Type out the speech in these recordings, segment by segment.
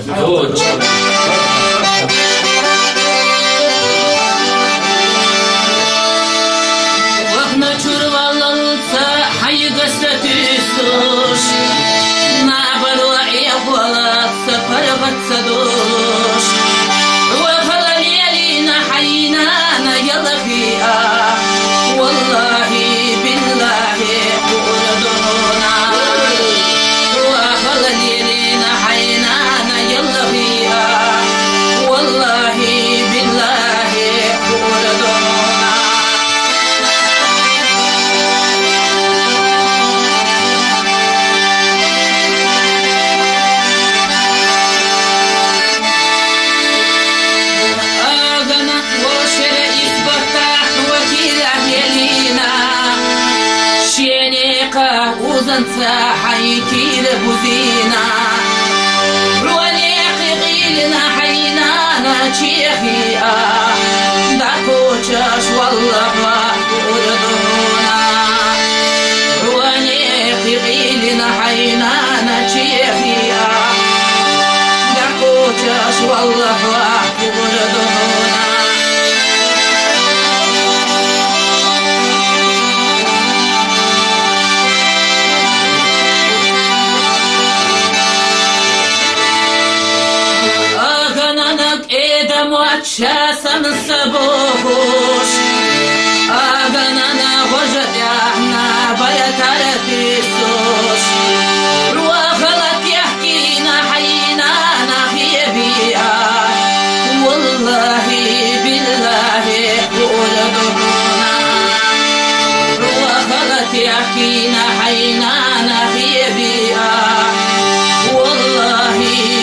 Sağ olun. Вахна чурваланца, хай гасати суш. Набарла и хвалатса, парватса душ. Вахала лелина хайна на ялахиа. Валлахи биллахи урадуна. Вахала лелина хайна на ялахиа. Валлахи биллахи урадуна. وزنسا حيكي لبوزينا رواني قيلنا حينانا تشيخيا داكو تشاش والله وردونا رواني قيلنا حينانا تشيخيا داكو تشاش والله وردونا شاسم الصبوش أغنانا وجدعنا بيتارتي سوش روى غلط يحكينا حينانا في بيئة والله بالله ولدهنا روى غلط يحكينا حينانا في بيئة والله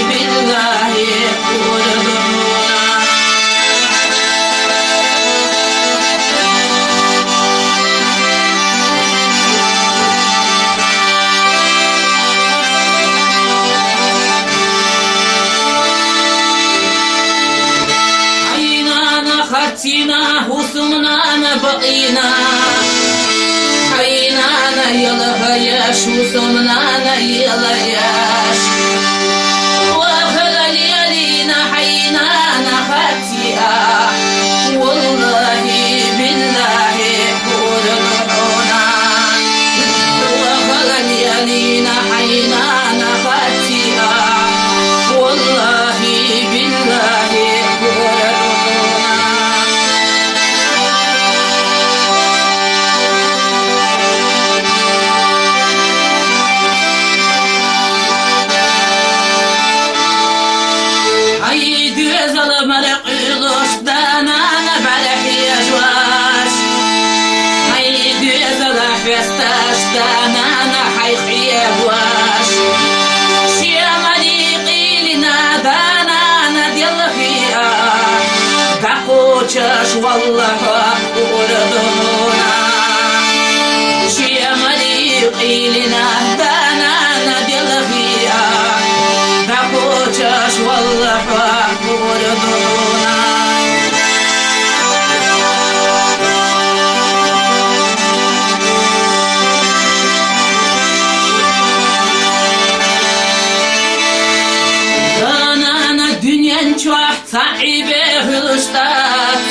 بالله ولدهنا خاتينا وصمنا بقينا حينا يلا ياش وصمنا يلا ياش وخلى ليالينا حينا خاتيا والله بالله قولنا وخلى ليالينا حينا خاتيا والله بالله قولنا دانانا حيخيب واش شيا مليقي لنا دانانا ديال فيها داقوتش والله وردونا شيا مليقي لنا دانانا ديال فيها داقوتش والله وردونا صعيبه الاشتات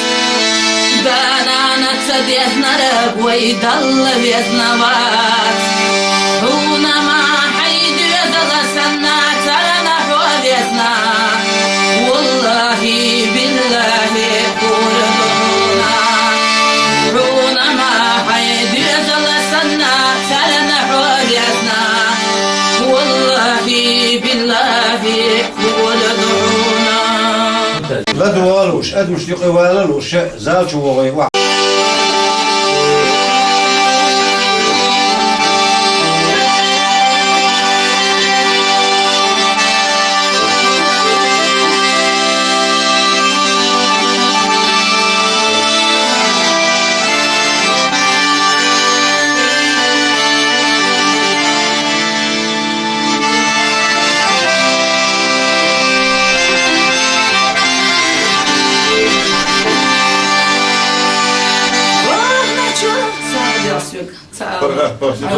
دانا تصديتنا رب ويضل بيتنوات هنا ما حيد يضل سنة ترنا حواليتنا والله بالله قولنا هنا ما حيد يضل سنة ترنا حواليتنا والله بالله قولنا لا دوالوش أدوش يقوالوش زالش وغيوع Sağ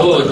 olun.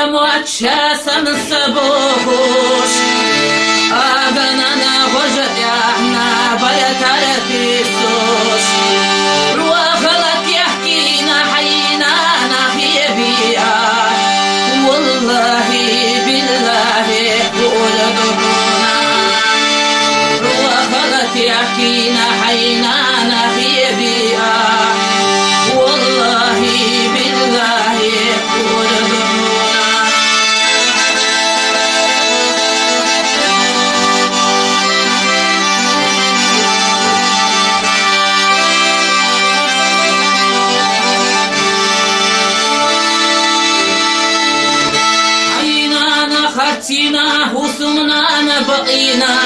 موتشاسم الصبوش أغنانا وجدعنا بيتارتي سوش روغلت يحكينا حينا نخيبيا والله بالله قولدونا روغلت يحكينا حينا نخيبيا والله بالله قولدونا خرتينا وسمنا بقينا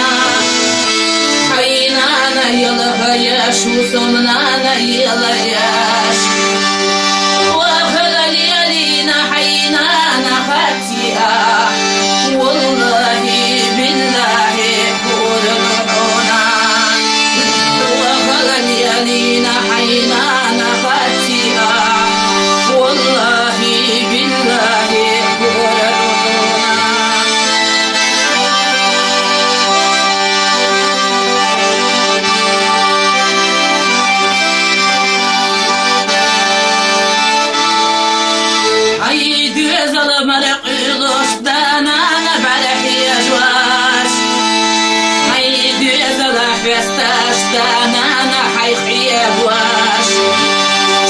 حينا يلغياش وسمنا يلغياش وخلى ليالينا حينا خرتيا والله بالله قولنا وخلى ليالينا حينا خرتيا والله بالله قولنا دانانا حيخي بواش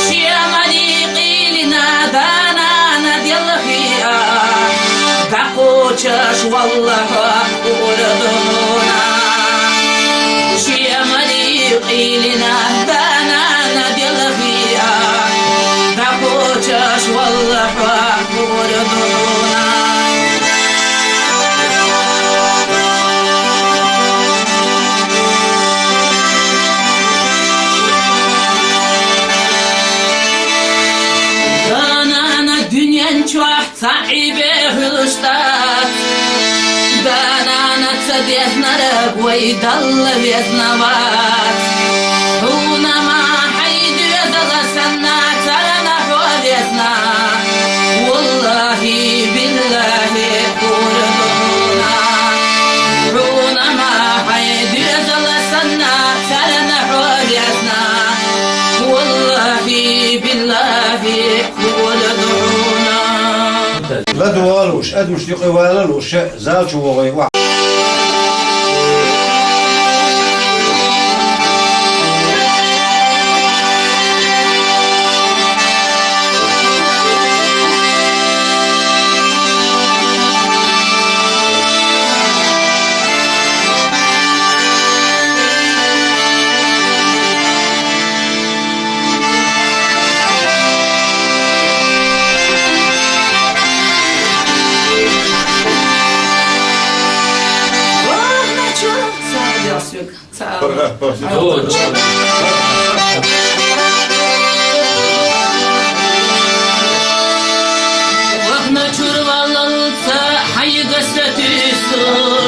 شيا مليقي لنا دانانا ديال فيها دقوتش والله قولدونا شيا مليقي لنا دانانا ديال فيها دقوتش والله قولدونا صعيبة هلوشتات دانانا تسديتنا رب ويدل بيتنوات هونا ما حيد يزل سنة تلنا حواليتنا والله بالله قولنا هونا ما حيد يزل سنة تلنا حواليتنا والله بالله قولنا لا دوالوش أدمش يقي والالوش زالش وغي واحد وقنا شرب الله حي قصة السوق